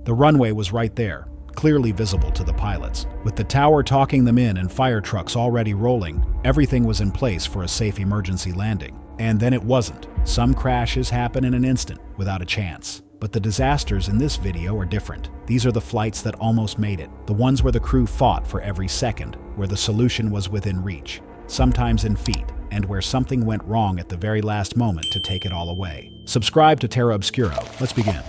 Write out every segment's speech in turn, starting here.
The runway was right there, clearly visible to the pilots. With the tower talking them in and fire trucks already rolling, everything was in place for a safe emergency landing. And then it wasn't. Some crashes happen in an instant, without a chance. But the disasters in this video are different. These are the flights that almost made it, the ones where the crew fought for every second, where the solution was within reach, sometimes in feet, and where something went wrong at the very last moment to take it all away. Subscribe to Terra Obscura. Let's begin.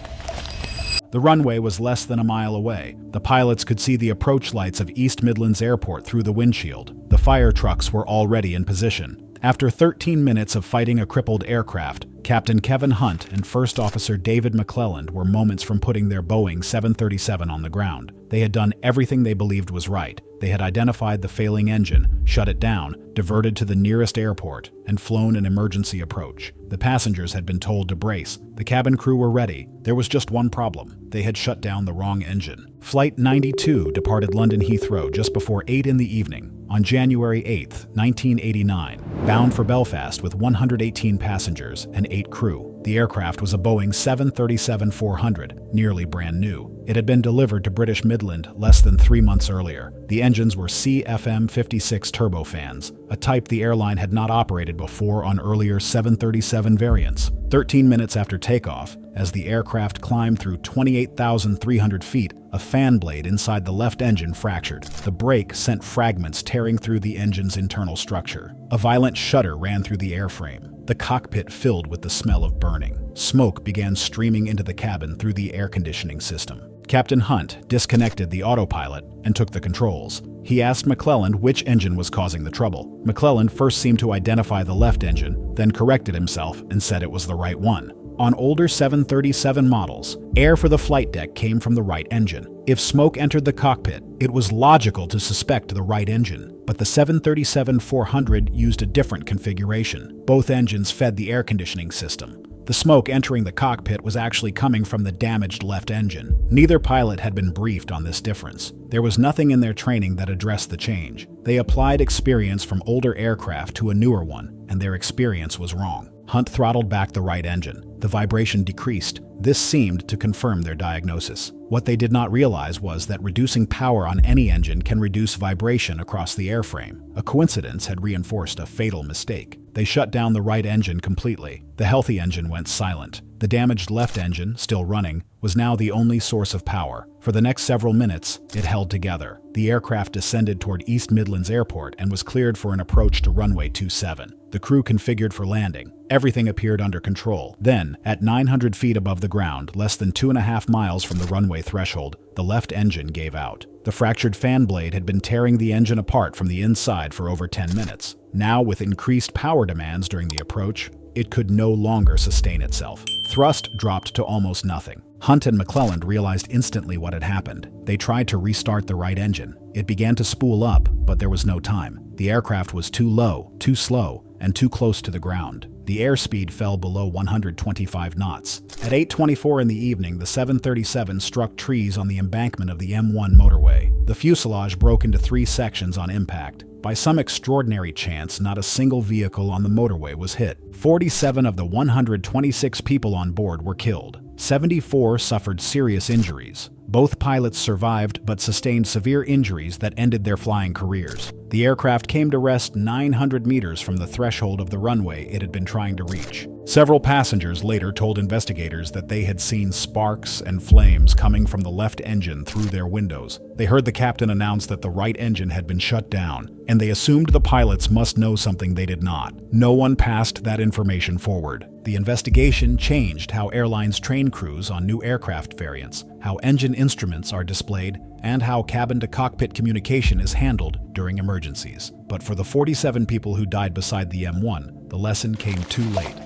The runway was less than a mile away. The pilots could see the approach lights of East Midlands Airport through the windshield. The fire trucks were already in position. After 13 minutes of fighting a crippled aircraft, Captain Kevin Hunt and First Officer David McClelland were moments from putting their Boeing 737 on the ground. They had done everything they believed was right. They had identified the failing engine, shut it down, diverted to the nearest airport, and flown an emergency approach. The passengers had been told to brace. The cabin crew were ready. There was just one problem. They had shut down the wrong engine. Flight 92 departed London Heathrow just before 8 in the evening on January 8, 1989, bound for Belfast with 118 passengers and 8 crew. The aircraft was a Boeing 737-400, nearly brand new. It had been delivered to British Midland less than 3 months earlier. The engines were CFM56 turbofans, a type the airline had not operated before on earlier 737 variants. 13 minutes after takeoff, as the aircraft climbed through 28,300 feet, a fan blade inside the left engine fractured. The brake sent fragments tearing through the engine's internal structure. A violent shudder ran through the airframe. The cockpit filled with the smell of burning. Smoke began streaming into the cabin through the air conditioning system. Captain Hunt disconnected the autopilot and took the controls. He asked McClelland which engine was causing the trouble. McClelland first seemed to identify the left engine, then corrected himself and said it was the right one. On older 737 models, air for the flight deck came from the right engine. If smoke entered the cockpit, it was logical to suspect the right engine, but the 737-400 used a different configuration. Both engines fed the air conditioning system. The smoke entering the cockpit was actually coming from the damaged left engine. Neither pilot had been briefed on this difference. There was nothing in their training that addressed the change. They applied experience from older aircraft to a newer one, and their experience was wrong. Hunt throttled back the right engine. The vibration decreased. This seemed to confirm their diagnosis. What they did not realize was that reducing power on any engine can reduce vibration across the airframe. A coincidence had reinforced a fatal mistake. They shut down the right engine completely. The healthy engine went silent. The damaged left engine, still running, was now the only source of power. For the next several minutes, it held together. The aircraft descended toward East Midlands Airport and was cleared for an approach to runway 27. The crew configured for landing. Everything appeared under control. Then, at 900 feet above the ground, less than 2.5 miles from the runway threshold, the left engine gave out. The fractured fan blade had been tearing the engine apart from the inside for over 10 minutes. Now, with increased power demands during the approach, it could no longer sustain itself. Thrust dropped to almost nothing. Hunt and McClelland realized instantly what had happened. They tried to restart the right engine. It began to spool up, but there was no time. The aircraft was too low, too slow, and too close to the ground. The airspeed fell below 125 knots. At 8:24 in the evening, the 737 struck trees on the embankment of the M1 motorway. The fuselage broke into 3 sections on impact. By some extraordinary chance, not a single vehicle on the motorway was hit. 47 of the 126 people on board were killed. 74 suffered serious injuries. Both pilots survived but sustained severe injuries that ended their flying careers. The aircraft came to rest 900 meters from the threshold of the runway it had been trying to reach. Several passengers later told investigators that they had seen sparks and flames coming from the left engine through their windows. They heard the captain announce that the right engine had been shut down, and they assumed the pilots must know something they did not. No one passed that information forward. The investigation changed how airlines train crews on new aircraft variants, how engine instruments are displayed, and how cabin-to-cockpit communication is handled during emergencies. But for the 47 people who died beside the M1, the lesson came too late.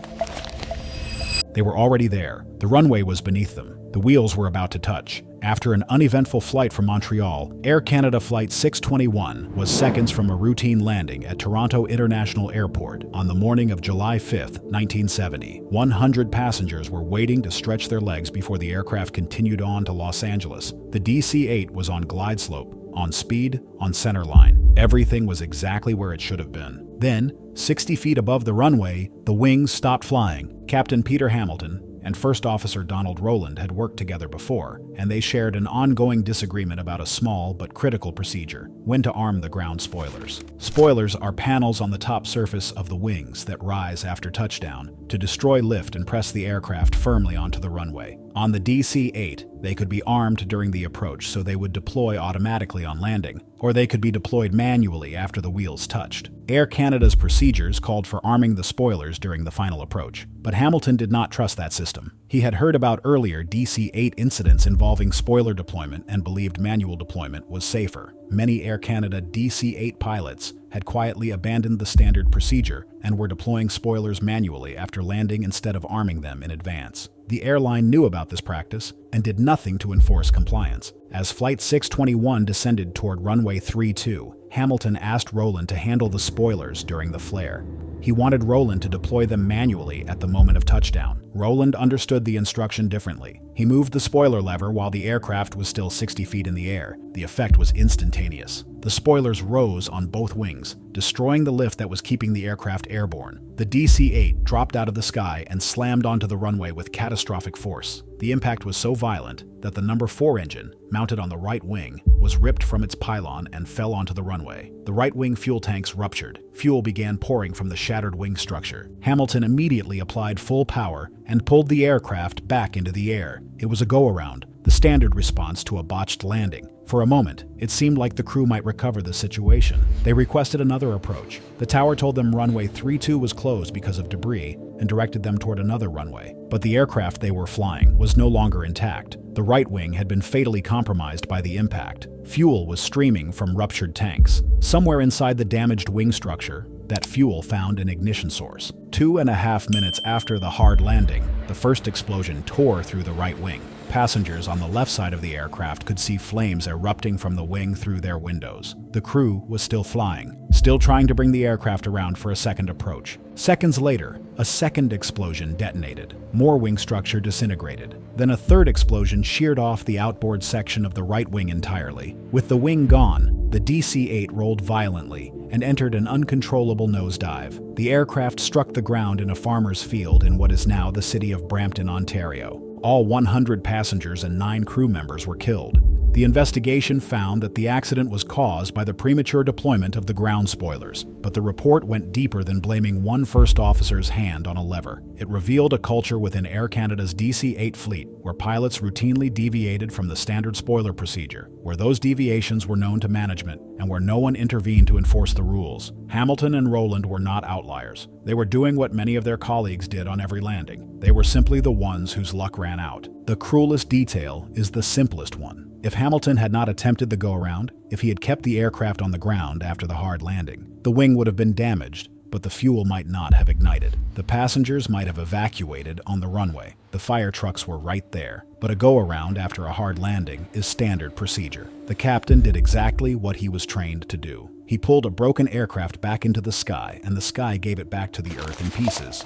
They were already there. The runway was beneath them. The wheels were about to touch. After an uneventful flight from Montreal, Air Canada Flight 621 was seconds from a routine landing at Toronto International Airport on the morning of July 5, 1970. 100 passengers were waiting to stretch their legs before the aircraft continued on to Los Angeles. The DC-8 was on glide slope, on speed, on centerline. Everything was exactly where it should have been. Then, 60 feet above the runway, the wings stopped flying. Captain Peter Hamilton, and First Officer Donald Rowland had worked together before, and they shared an ongoing disagreement about a small but critical procedure: when to arm the ground spoilers. Spoilers are panels on the top surface of the wings that rise after touchdown to destroy lift and press the aircraft firmly onto the runway. On the DC-8, they could be armed during the approach so they would deploy automatically on landing, or they could be deployed manually after the wheels touched. Air Canada's procedures called for arming the spoilers during the final approach, but Hamilton did not trust that system. He had heard about earlier DC-8 incidents involving spoiler deployment and believed manual deployment was safer. Many Air Canada DC-8 pilots had quietly abandoned the standard procedure and were deploying spoilers manually after landing instead of arming them in advance. The airline knew about this practice and did nothing to enforce compliance. As Flight 621 descended toward runway 32, Hamilton asked Rowland to handle the spoilers during the flare. He wanted Rowland to deploy them manually at the moment of touchdown. Rowland understood the instruction differently. He moved the spoiler lever while the aircraft was still 60 feet in the air. The effect was instantaneous. The spoilers rose on both wings, destroying the lift that was keeping the aircraft airborne. The DC-8 dropped out of the sky and slammed onto the runway with catastrophic force. The impact was so violent that the number 4 engine, mounted on the right wing, was ripped from its pylon and fell onto the runway. The right wing fuel tanks ruptured. Fuel began pouring from the shattered wing structure. Hamilton immediately applied full power and pulled the aircraft back into the air. It was a go-around, the standard response to a botched landing. For a moment, it seemed like the crew might recover the situation. They requested another approach. The tower told them runway 32 was closed because of debris and directed them toward another runway. But the aircraft they were flying was no longer intact. The right wing had been fatally compromised by the impact. Fuel was streaming from ruptured tanks. Somewhere inside the damaged wing structure, that fuel found an ignition source. 2.5 minutes after the hard landing, the first explosion tore through the right wing. Passengers on the left side of the aircraft could see flames erupting from the wing through their windows. The crew was still flying, still trying to bring the aircraft around for a second approach. Seconds later, a second explosion detonated. More wing structure disintegrated. Then a third explosion sheared off the outboard section of the right wing entirely. With the wing gone, the DC-8 rolled violently and entered an uncontrollable nosedive. The aircraft struck the ground in a farmer's field in what is now the city of Brampton, Ontario. All 100 passengers and 9 crew members were killed. The investigation found that the accident was caused by the premature deployment of the ground spoilers, but the report went deeper than blaming one first officer's hand on a lever. It revealed a culture within Air Canada's DC-8 fleet where pilots routinely deviated from the standard spoiler procedure, where those deviations were known to management, and where no one intervened to enforce the rules. Hamilton and Rowland were not outliers. They were doing what many of their colleagues did on every landing. They were simply the ones whose luck ran out. The cruelest detail is the simplest one. If Hamilton had not attempted the go-around, if he had kept the aircraft on the ground after the hard landing, the wing would have been damaged, but the fuel might not have ignited. The passengers might have evacuated on the runway. The fire trucks were right there. But a go-around after a hard landing is standard procedure. The captain did exactly what he was trained to do. He pulled a broken aircraft back into the sky, and the sky gave it back to the earth in pieces.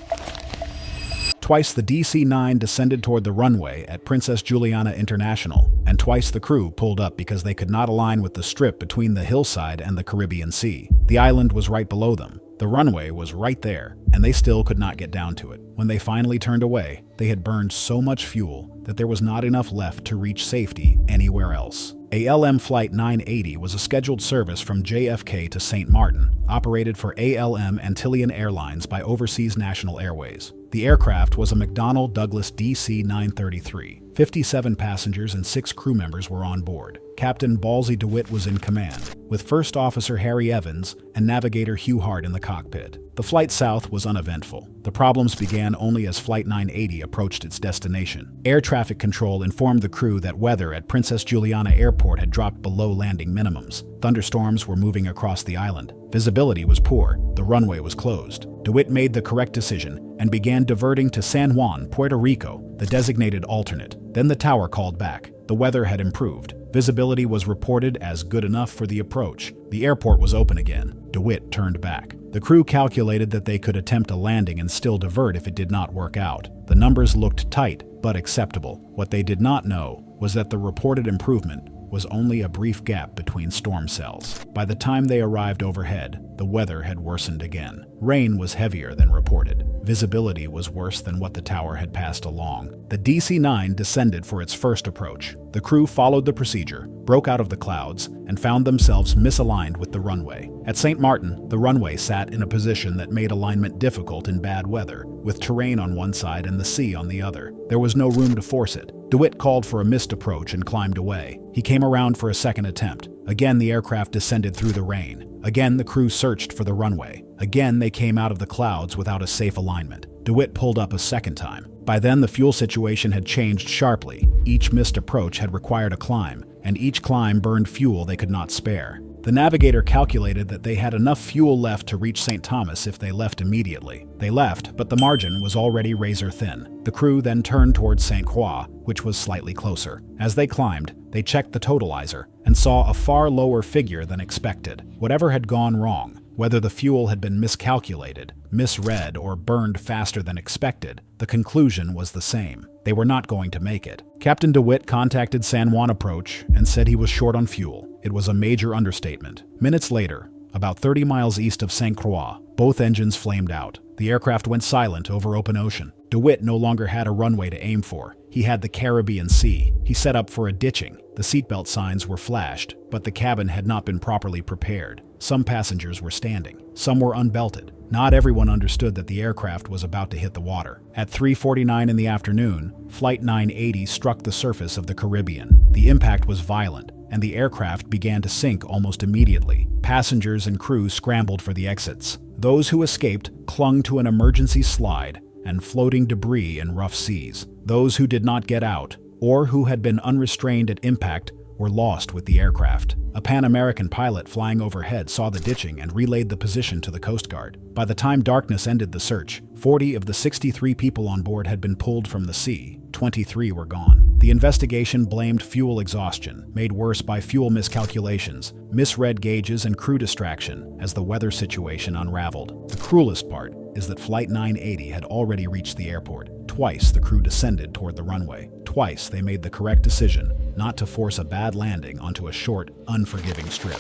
Twice the DC-9 descended toward the runway at Princess Juliana International, and twice the crew pulled up because they could not align with the strip between the hillside and the Caribbean Sea. The island was right below them. The runway was right there, and they still could not get down to it. When they finally turned away, they had burned so much fuel that there was not enough left to reach safety anywhere else. ALM Flight 980 was a scheduled service from JFK to St. Martin, operated for ALM Antillean Airlines by Overseas National Airways. The aircraft was a McDonnell Douglas DC-933. 57 passengers and 6 crew members were on board. Captain Ballsy DeWitt was in command, with First Officer Harry Evans and Navigator Hugh Hart in the cockpit. The flight south was uneventful. The problems began only as Flight 980 approached its destination. Air traffic control informed the crew that weather at Princess Juliana Airport had dropped below landing minimums. Thunderstorms were moving across the island. Visibility was poor. The runway was closed. DeWitt made the correct decision and began diverting to San Juan, Puerto Rico, the designated alternate. Then the tower called back. The weather had improved. Visibility was reported as good enough for the approach. The airport was open again. DeWitt turned back. The crew calculated that they could attempt a landing and still divert if it did not work out. The numbers looked tight, but acceptable. What they did not know was that the reported improvement was only a brief gap between storm cells. By the time they arrived overhead, the weather had worsened again. Rain was heavier than reported. Visibility was worse than what the tower had passed along. The DC-9 descended for its first approach. The crew followed the procedure, broke out of the clouds, and found themselves misaligned with the runway. At St. Martin, the runway sat in a position that made alignment difficult in bad weather, with terrain on one side and the sea on the other. There was no room to force it. DeWitt called for a missed approach and climbed away. He came around for a second attempt. Again, the aircraft descended through the rain. Again, the crew searched for the runway. Again, they came out of the clouds without a safe alignment. DeWitt pulled up a second time. By then, the fuel situation had changed sharply. Each missed approach had required a climb, and each climb burned fuel they could not spare. The navigator calculated that they had enough fuel left to reach St. Thomas if they left immediately. They left, but the margin was already razor thin. The crew then turned towards St. Croix, which was slightly closer. As they climbed, they checked the totalizer and saw a far lower figure than expected. Whatever had gone wrong, whether the fuel had been miscalculated, misread, or burned faster than expected, the conclusion was the same. They were not going to make it. Captain DeWitt contacted San Juan Approach and said he was short on fuel. It was a major understatement. Minutes later, about 30 miles east of St. Croix, both engines flamed out. The aircraft went silent over open ocean. DeWitt no longer had a runway to aim for. He had the Caribbean Sea. He set up for a ditching. The seatbelt signs were flashed, but the cabin had not been properly prepared. Some passengers were standing. Some were unbelted. Not everyone understood that the aircraft was about to hit the water. At 3:49 in the afternoon, Flight 980 struck the surface of the Caribbean. The impact was violent, and the aircraft began to sink almost immediately. Passengers and crew scrambled for the exits. Those who escaped clung to an emergency slide and floating debris in rough seas. Those who did not get out, or who had been unrestrained at impact, were lost with the aircraft. A Pan American pilot flying overhead saw the ditching and relayed the position to the Coast Guard. By the time darkness ended the search, 40 of the 63 people on board had been pulled from the sea. 23 were gone. The investigation blamed fuel exhaustion, made worse by fuel miscalculations, misread gauges, and crew distraction as the weather situation unraveled. The cruelest part is that Flight 980 had already reached the airport. Twice the crew descended toward the runway. Twice they made the correct decision not to force a bad landing onto a short, unforgiving strip.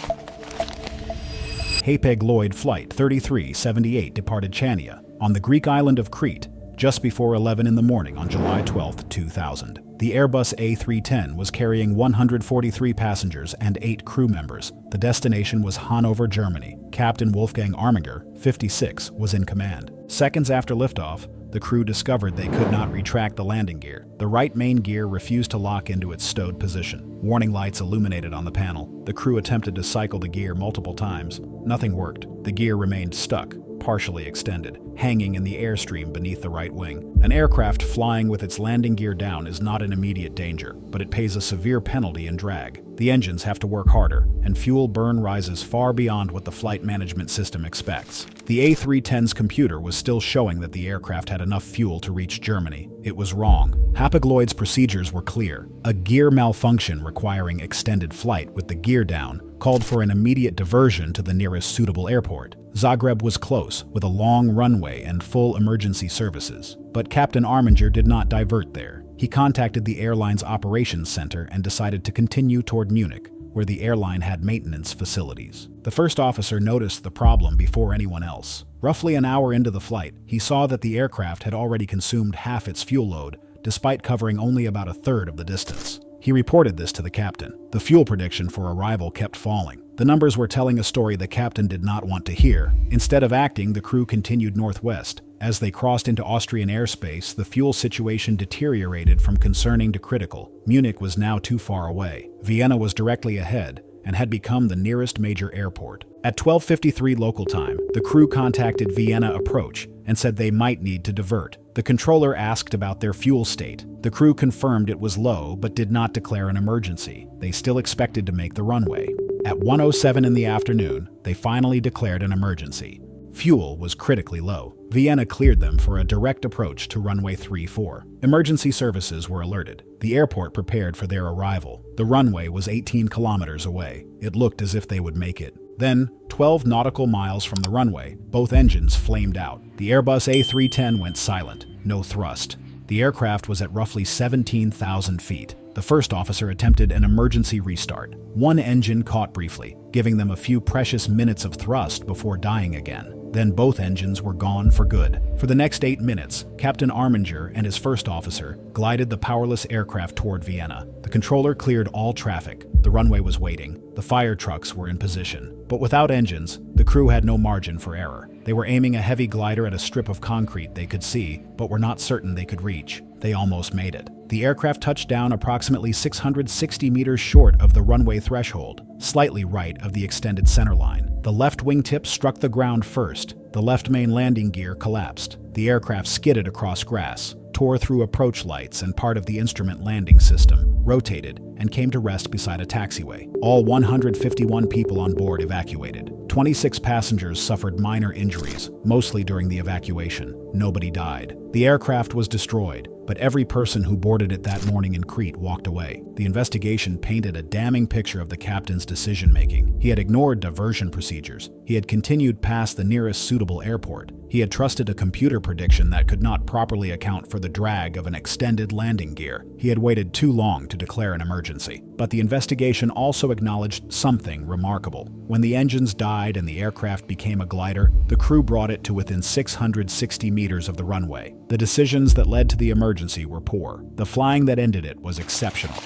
Hapag-Lloyd Flight 3378 departed Chania on the Greek island of Crete just before 11 in the morning on July 12, 2000. The Airbus A310 was carrying 143 passengers and 8 crew members. The destination was Hanover, Germany. Captain Wolfgang Arminger, 56, was in command. Seconds after liftoff, the crew discovered they could not retract the landing gear. The right main gear refused to lock into its stowed position. Warning lights illuminated on the panel. The crew attempted to cycle the gear multiple times. Nothing worked. The gear remained stuck, partially extended, hanging in the airstream beneath the right wing. An aircraft flying with its landing gear down is not in immediate danger, but it pays a severe penalty in drag. The engines have to work harder, and fuel burn rises far beyond what the flight management system expects. The A310's computer was still showing that the aircraft had enough fuel to reach Germany. It was wrong. Hapag-Lloyd's procedures were clear. A gear malfunction requiring extended flight with the gear down called for an immediate diversion to the nearest suitable airport. Zagreb was close, with a long runway and full emergency services. But Captain Arminger did not divert there. He contacted the airline's operations center and decided to continue toward Munich, where the airline had maintenance facilities. The first officer noticed the problem before anyone else. Roughly an hour into the flight, he saw that the aircraft had already consumed half its fuel load, despite covering only about a third of the distance. He reported this to the captain. The fuel prediction for arrival kept falling. The numbers were telling a story the captain did not want to hear. Instead of acting, the crew continued northwest. As they crossed into Austrian airspace, the fuel situation deteriorated from concerning to critical. Munich was now too far away. Vienna was directly ahead and had become the nearest major airport. At 12:53 local time, the crew contacted Vienna Approach and said they might need to divert. The controller asked about their fuel state. The crew confirmed it was low but did not declare an emergency. They still expected to make the runway. At 1:07 in the afternoon, they finally declared an emergency. Fuel was critically low. Vienna cleared them for a direct approach to runway 34. Emergency services were alerted. The airport prepared for their arrival. The runway was 18 kilometers away. It looked as if they would make it. Then, 12 nautical miles from the runway, both engines flamed out. The Airbus A310 went silent. No thrust. The aircraft was at roughly 17,000 feet. The first officer attempted an emergency restart. One engine caught briefly, giving them a few precious minutes of thrust before dying again. Then both engines were gone for good. For the next 8 minutes, Captain Arminger and his first officer glided the powerless aircraft toward Vienna. The controller cleared all traffic. The runway was waiting. The fire trucks were in position. But without engines, the crew had no margin for error. They were aiming a heavy glider at a strip of concrete they could see, but were not certain they could reach. They almost made it. The aircraft touched down approximately 660 meters short of the runway threshold, slightly right of the extended centerline. The left wingtip struck the ground first. The left main landing gear collapsed. The aircraft skidded across grass, tore through approach lights and part of the instrument landing system, rotated, and came to rest beside a taxiway. All 151 people on board evacuated. 26 passengers suffered minor injuries, mostly during the evacuation. Nobody died. The aircraft was destroyed, but every person who boarded it that morning in Crete walked away. The investigation painted a damning picture of the captain's decision-making. He had ignored diversion procedures. He had continued past the nearest suitable airport. He had trusted a computer prediction that could not properly account for the drag of an extended landing gear. He had waited too long to declare an emergency. But the investigation also acknowledged something remarkable. When the engines died and the aircraft became a glider, the crew brought it to within 660 meters of the runway. The decisions that led to the emergency were poor. The flying that ended it was exceptional.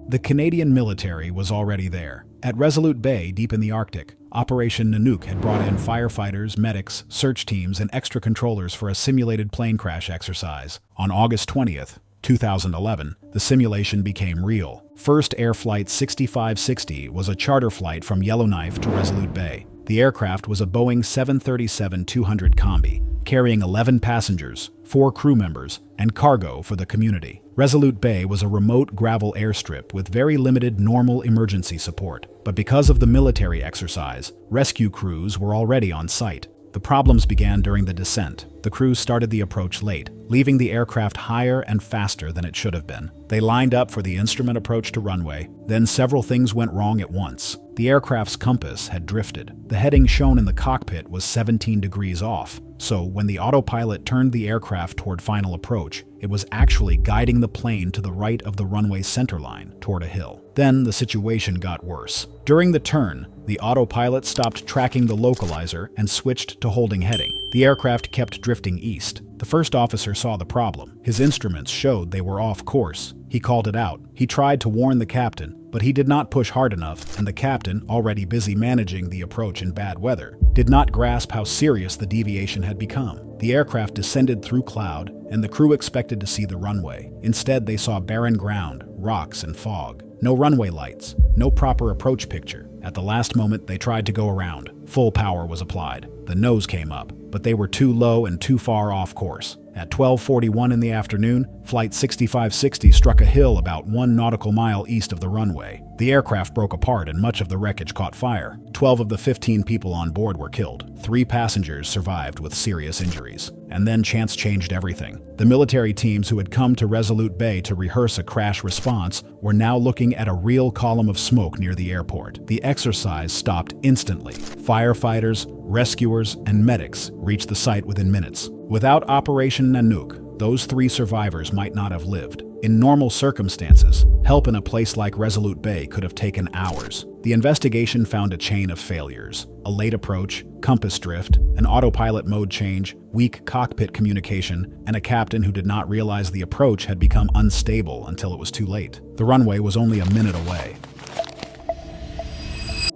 The Canadian military was already there. At Resolute Bay, deep in the Arctic, Operation Nanook had brought in firefighters, medics, search teams, and extra controllers for a simulated plane crash exercise. On August 20th, 2011, the simulation became real. First Air Flight 6560 was a charter flight from Yellowknife to Resolute Bay. The aircraft was a Boeing 737-200 Combi, carrying 11 passengers, 4 crew members, and cargo for the community. Resolute Bay was a remote gravel airstrip with very limited normal emergency support. But because of the military exercise, rescue crews were already on site. The problems began during the descent. The crews started the approach late, leaving the aircraft higher and faster than it should have been. They lined up for the instrument approach to runway. Then several things went wrong at once. The aircraft's compass had drifted. The heading shown in the cockpit was 17 degrees off. So when the autopilot turned the aircraft toward final approach, it was actually guiding the plane to the right of the runway centerline toward a hill. Then the situation got worse. During the turn, the autopilot stopped tracking the localizer and switched to holding heading. The aircraft kept drifting east. The first officer saw the problem. His instruments showed they were off course. He called it out. He tried to warn the captain, but he did not push hard enough, and the captain, already busy managing the approach in bad weather, did not grasp how serious the deviation had become. The aircraft descended through cloud, and the crew expected to see the runway. Instead, they saw barren ground, rocks, and fog. No runway lights, no proper approach picture. At the last moment, they tried to go around. Full power was applied. The nose came up, but they were too low and too far off course. At 12:41 in the afternoon, Flight 6560 struck a hill about 1 nautical mile east of the runway. The aircraft broke apart and much of the wreckage caught fire. 12 of the 15 people on board were killed. 3 passengers survived with serious injuries. And then chance changed everything. The military teams who had come to Resolute Bay to rehearse a crash response were now looking at a real column of smoke near the airport. The exercise stopped instantly. Firefighters, rescuers, and medics reached the site within minutes. Without Operation Nanook, those 3 survivors might not have lived. In normal circumstances, help in a place like Resolute Bay could have taken hours. The investigation found a chain of failures: a late approach, compass drift, an autopilot mode change, weak cockpit communication, and a captain who did not realize the approach had become unstable until it was too late. The runway was only a minute away.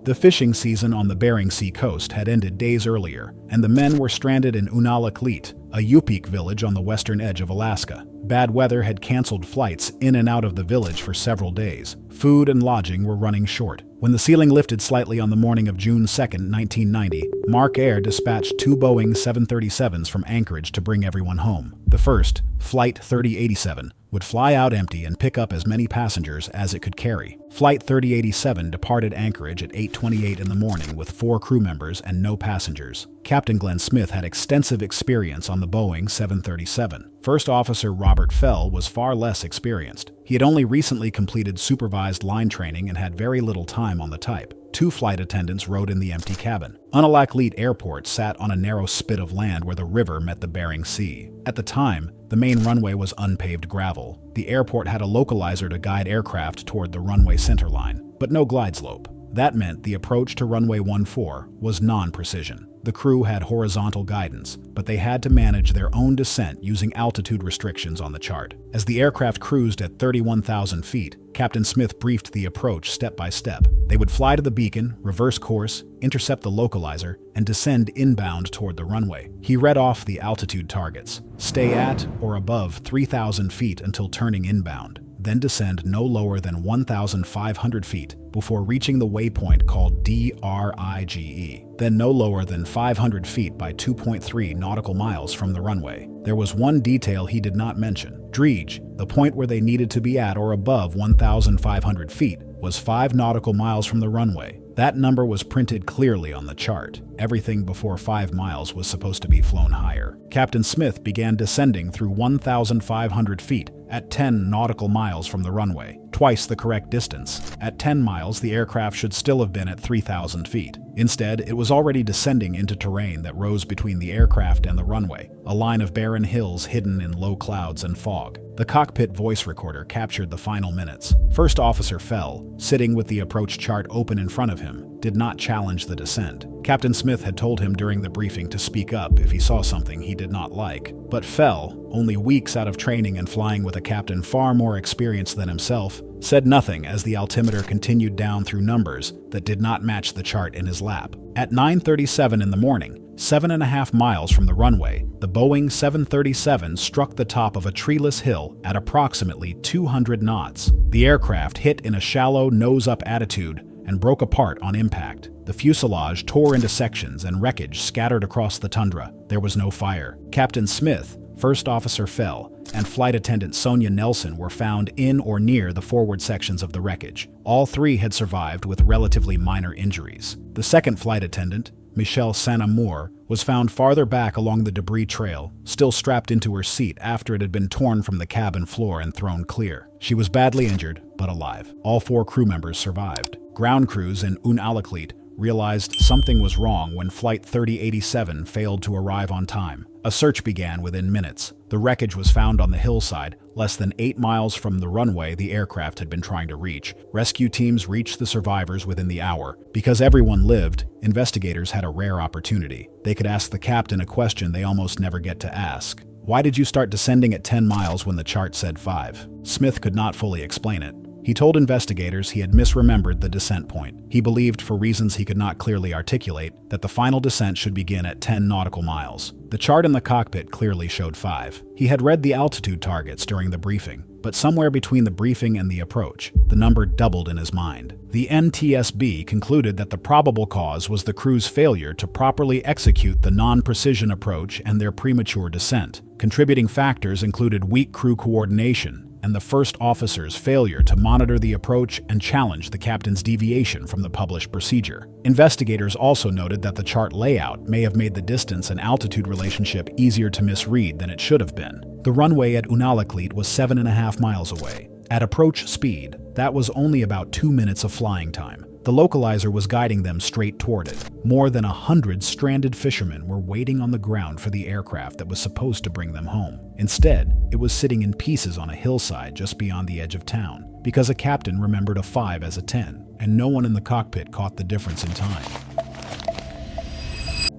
The fishing season on the Bering Sea coast had ended days earlier, and the men were stranded in Unalakleet, a Yupik village on the western edge of Alaska. Bad weather had canceled flights in and out of the village for several days. Food and lodging were running short. When the ceiling lifted slightly on the morning of June 2, 1990, MarkAir dispatched 2 Boeing 737s from Anchorage to bring everyone home. The first, Flight 3087, would fly out empty and pick up as many passengers as it could carry. Flight 3087 departed Anchorage at 8:28 in the morning with 4 crew members and no passengers. Captain Glenn Smith had extensive experience on the Boeing 737. First Officer Robert Fell was far less experienced. He had only recently completed supervised line training and had very little time on the type. 2 flight attendants rode in the empty cabin. Unalakleet Airport sat on a narrow spit of land where the river met the Bering Sea. At the time, the main runway was unpaved gravel. The airport had a localizer to guide aircraft toward the runway centerline, but no glide slope. That meant the approach to runway 14 was non-precision. The crew had horizontal guidance, but they had to manage their own descent using altitude restrictions on the chart. As the aircraft cruised at 31,000 feet, Captain Smith briefed the approach step by step. They would fly to the beacon, reverse course, intercept the localizer, and descend inbound toward the runway. He read off the altitude targets. Stay at or above 3,000 feet until turning inbound, then descend no lower than 1,500 feet before reaching the waypoint called DRIGE, then no lower than 500 feet by 2.3 nautical miles from the runway. There was one detail he did not mention. DRIGE, the point where they needed to be at or above 1,500 feet, was 5 nautical miles from the runway. That number was printed clearly on the chart. Everything before 5 miles was supposed to be flown higher. Captain Smith began descending through 1,500 feet at 10 nautical miles from the runway, twice the correct distance. At 10 miles, the aircraft should still have been at 3,000 feet. Instead, it was already descending into terrain that rose between the aircraft and the runway, a line of barren hills hidden in low clouds and fog. The cockpit voice recorder captured the final minutes. First Officer Fell, sitting with the approach chart open in front of him, did not challenge the descent. Captain Smith had told him during the briefing to speak up if he saw something he did not like. But Fell, only weeks out of training and flying with a captain far more experienced than himself, said nothing as the altimeter continued down through numbers that did not match the chart in his lap. At 9:37 in the morning, 7.5 miles from the runway, the Boeing 737 struck the top of a treeless hill at approximately 200 knots. The aircraft hit in a shallow nose-up attitude and broke apart on impact. The fuselage tore into sections and wreckage scattered across the tundra. There was no fire. Captain Smith, First Officer Fell, and Flight Attendant Sonia Nelson were found in or near the forward sections of the wreckage. All three had survived with relatively minor injuries. The second flight attendant, Michelle Saint-Amour, was found farther back along the debris trail, still strapped into her seat after it had been torn from the cabin floor and thrown clear. She was badly injured, but alive. All 4 crew members survived. Ground crews in Unalakleet realized something was wrong when Flight 3087 failed to arrive on time. A search began within minutes. The wreckage was found on the hillside, less than 8 miles from the runway the aircraft had been trying to reach. Rescue teams reached the survivors within the hour. Because everyone lived, investigators had a rare opportunity. They could ask the captain a question they almost never get to ask. Why did you start descending at 10 miles when the chart said 5? Smith could not fully explain it. He told investigators he had misremembered the descent point. He believed, for reasons he could not clearly articulate, that the final descent should begin at 10 nautical miles. The chart in the cockpit clearly showed 5. He had read the altitude targets during the briefing, but somewhere between the briefing and the approach, the number doubled in his mind. The NTSB concluded that the probable cause was the crew's failure to properly execute the non-precision approach and their premature descent. Contributing factors included weak crew coordination and the first officer's failure to monitor the approach and challenge the captain's deviation from the published procedure. Investigators also noted that the chart layout may have made the distance and altitude relationship easier to misread than it should have been. The runway at Unalakleet was 7.5 miles away. At approach speed, that was only about 2 minutes of flying time. The localizer was guiding them straight toward it. More than 100 stranded fishermen were waiting on the ground for the aircraft that was supposed to bring them home. Instead, it was sitting in pieces on a hillside just beyond the edge of town, because a captain remembered a 5 as a 10, and no one in the cockpit caught the difference in time.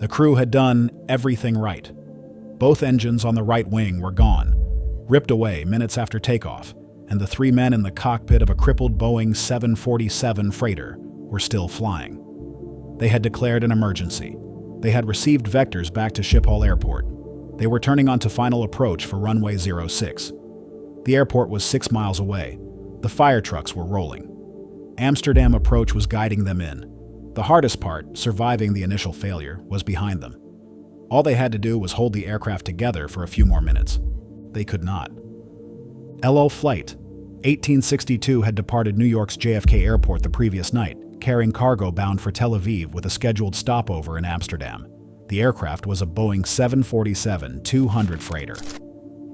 The crew had done everything right. Both engines on the right wing were gone, ripped away minutes after takeoff, and the 3 men in the cockpit of a crippled Boeing 747 freighter were still flying. They had declared an emergency. They had received vectors back to Schiphol Airport. They were turning onto final approach for runway 06. The airport was 6 miles away. The fire trucks were rolling. Amsterdam approach was guiding them in. The hardest part, surviving the initial failure, was behind them. All they had to do was hold the aircraft together for a few more minutes. They could not. ALM Flight 1862 had departed New York's JFK Airport the previous night, carrying cargo bound for Tel Aviv with a scheduled stopover in Amsterdam. The aircraft was a Boeing 747-200 freighter.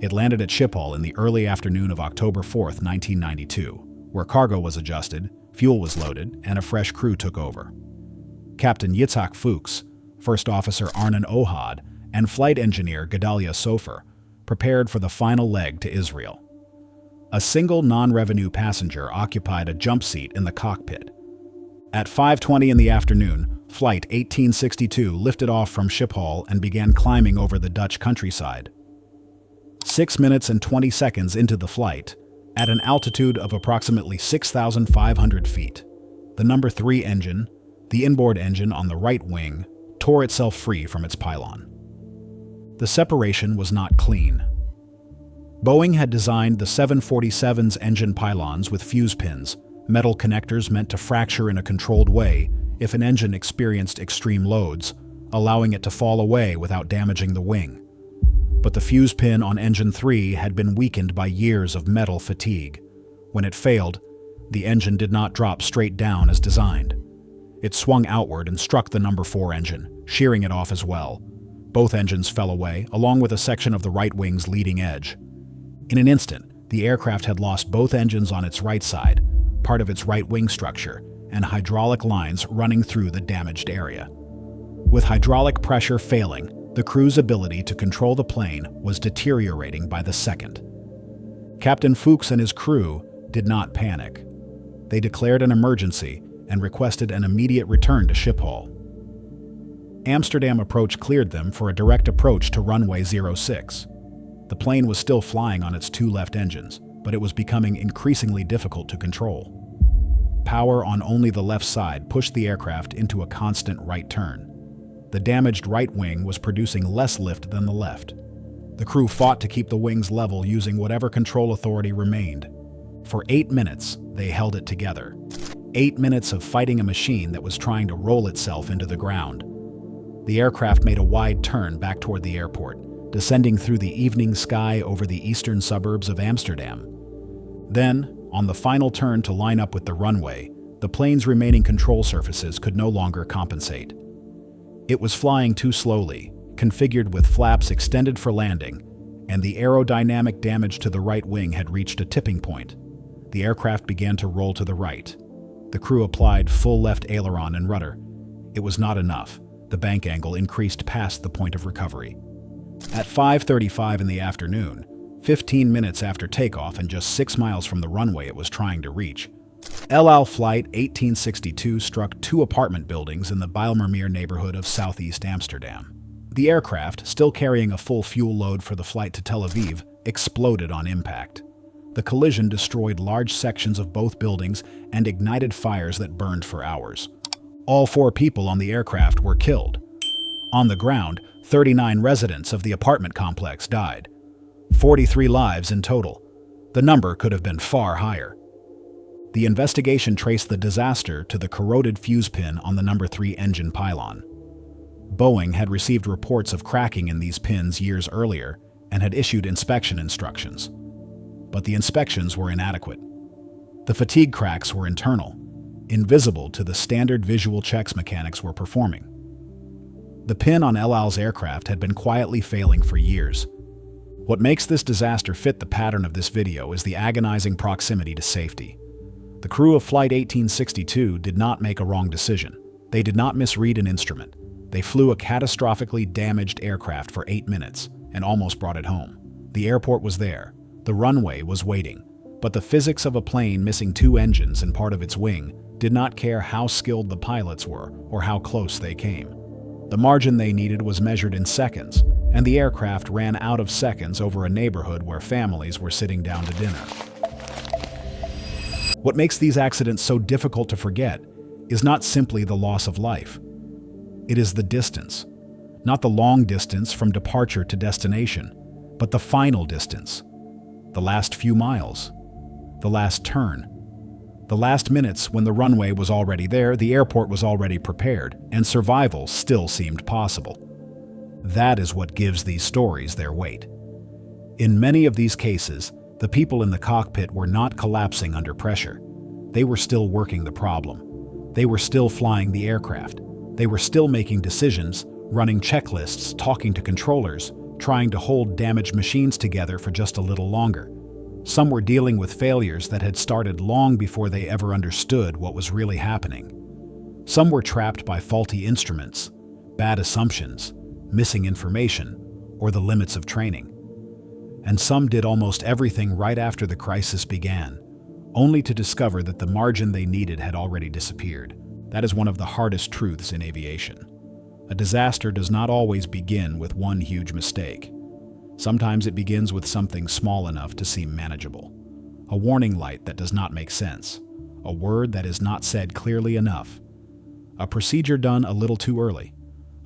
It landed at Schiphol in the early afternoon of October 4, 1992, where cargo was adjusted, fuel was loaded, and a fresh crew took over. Captain Yitzhak Fuchs, First Officer Arnon Ohad, and Flight Engineer Gedalia Sofer prepared for the final leg to Israel. A single non-revenue passenger occupied a jump seat in the cockpit. At 5:20 in the afternoon, Flight 1862 lifted off from Schiphol and began climbing over the Dutch countryside. 6 minutes and 20 seconds into the flight, at an altitude of approximately 6,500 feet, the number 3 engine, the inboard engine on the right wing, tore itself free from its pylon. The separation was not clean. Boeing had designed the 747's engine pylons with fuse pins, metal connectors meant to fracture in a controlled way if an engine experienced extreme loads, allowing it to fall away without damaging the wing. But the fuse pin on engine 3 had been weakened by years of metal fatigue. When it failed, the engine did not drop straight down as designed. It swung outward and struck the number 4 engine, shearing it off as well. Both engines fell away, along with a section of the right wing's leading edge. In an instant, the aircraft had lost both engines on its right side, part of its right wing structure, and hydraulic lines running through the damaged area. With hydraulic pressure failing, the crew's ability to control the plane was deteriorating by the second. Captain Fuchs and his crew did not panic. They declared an emergency and requested an immediate return to Schiphol. Amsterdam approach cleared them for a direct approach to runway 06. The plane was still flying on its 2 left engines, but it was becoming increasingly difficult to control. Power on only the left side pushed the aircraft into a constant right turn. The damaged right wing was producing less lift than the left. The crew fought to keep the wings level using whatever control authority remained. For 8 minutes, they held it together. 8 minutes of fighting a machine that was trying to roll itself into the ground. The aircraft made a wide turn back toward the airport, descending through the evening sky over the eastern suburbs of Amsterdam. Then, on the final turn to line up with the runway, the plane's remaining control surfaces could no longer compensate. It was flying too slowly, configured with flaps extended for landing, and the aerodynamic damage to the right wing had reached a tipping point. The aircraft began to roll to the right. The crew applied full left aileron and rudder. It was not enough. The bank angle increased past the point of recovery. At 5:35 in the afternoon, 15 minutes after takeoff and just 6 miles from the runway it was trying to reach, ALM Flight 1862 struck 2 apartment buildings in the Bijlmermeer neighborhood of southeast Amsterdam. The aircraft, still carrying a full fuel load for the flight to Tel Aviv, exploded on impact. The collision destroyed large sections of both buildings and ignited fires that burned for hours. All 4 people on the aircraft were killed. On the ground, 39 residents of the apartment complex died. 43 lives in total. The number could have been far higher. The investigation traced the disaster to the corroded fuse pin on the number 3 engine pylon. Boeing had received reports of cracking in these pins years earlier and had issued inspection instructions. But the inspections were inadequate. The fatigue cracks were internal, invisible to the standard visual checks mechanics were performing. The pin on El Al's aircraft had been quietly failing for years. What makes this disaster fit the pattern of this video is the agonizing proximity to safety. The crew of Flight 1862 did not make a wrong decision. They did not misread an instrument. They flew a catastrophically damaged aircraft for 8 minutes and almost brought it home. The airport was there. The runway was waiting. But the physics of a plane missing 2 engines and part of its wing did not care how skilled the pilots were or how close they came. The margin they needed was measured in seconds, and the aircraft ran out of seconds over a neighborhood where families were sitting down to dinner. What makes these accidents so difficult to forget is not simply the loss of life. It is the distance. Not the long distance from departure to destination, but the final distance. The last few miles. The last turn. The last minutes when the runway was already there, the airport was already prepared, and survival still seemed possible. That is what gives these stories their weight. In many of these cases, the people in the cockpit were not collapsing under pressure. They were still working the problem. They were still flying the aircraft. They were still making decisions, running checklists, talking to controllers, trying to hold damaged machines together for just a little longer. Some were dealing with failures that had started long before they ever understood what was really happening. Some were trapped by faulty instruments, bad assumptions, missing information, or the limits of training. And some did almost everything right after the crisis began, only to discover that the margin they needed had already disappeared. That is one of the hardest truths in aviation. A disaster does not always begin with one huge mistake. Sometimes it begins with something small enough to seem manageable. A warning light that does not make sense. A word that is not said clearly enough. A procedure done a little too early.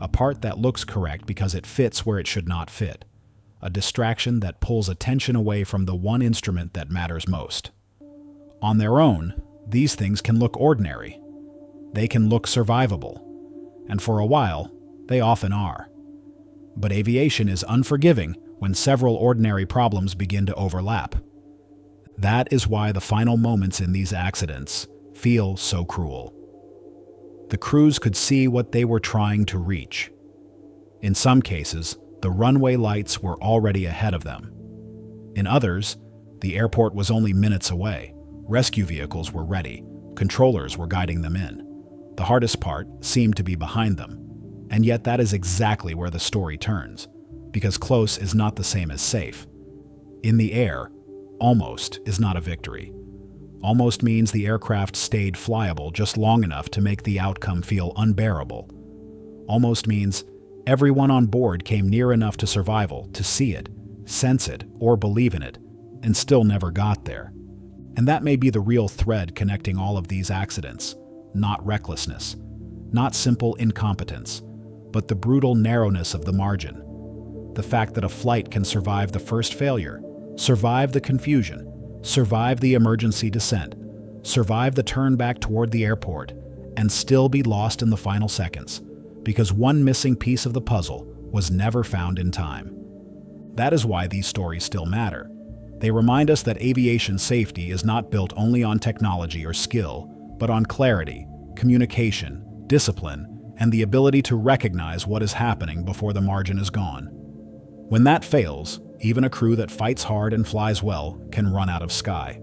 A part that looks correct because it fits where it should not fit. A distraction that pulls attention away from the one instrument that matters most. On their own, these things can look ordinary. They can look survivable. And for a while, they often are. But aviation is unforgiving when several ordinary problems begin to overlap. That is why the final moments in these accidents feel so cruel. The crews could see what they were trying to reach. In some cases, the runway lights were already ahead of them. In others, the airport was only minutes away. Rescue vehicles were ready. Controllers were guiding them in. The hardest part seemed to be behind them. And yet that is exactly where the story turns, because close is not the same as safe. In the air, almost is not a victory. Almost means the aircraft stayed flyable just long enough to make the outcome feel unbearable. Almost means everyone on board came near enough to survival to see it, sense it, or believe in it, and still never got there. And that may be the real thread connecting all of these accidents. Not recklessness, not simple incompetence, but the brutal narrowness of the margin. The fact that a flight can survive the first failure, survive the confusion, survive the emergency descent, survive the turn back toward the airport, and still be lost in the final seconds, because one missing piece of the puzzle was never found in time. That is why these stories still matter. They remind us that aviation safety is not built only on technology or skill, but on clarity, communication, discipline, and the ability to recognize what is happening before the margin is gone. When that fails, even a crew that fights hard and flies well can run out of sky.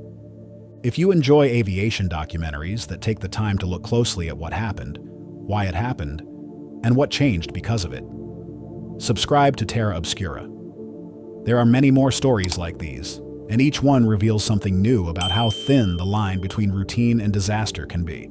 If you enjoy aviation documentaries that take the time to look closely at what happened, why it happened, and what changed because of it, subscribe to Terra Obscura. There are many more stories like these, and each one reveals something new about how thin the line between routine and disaster can be.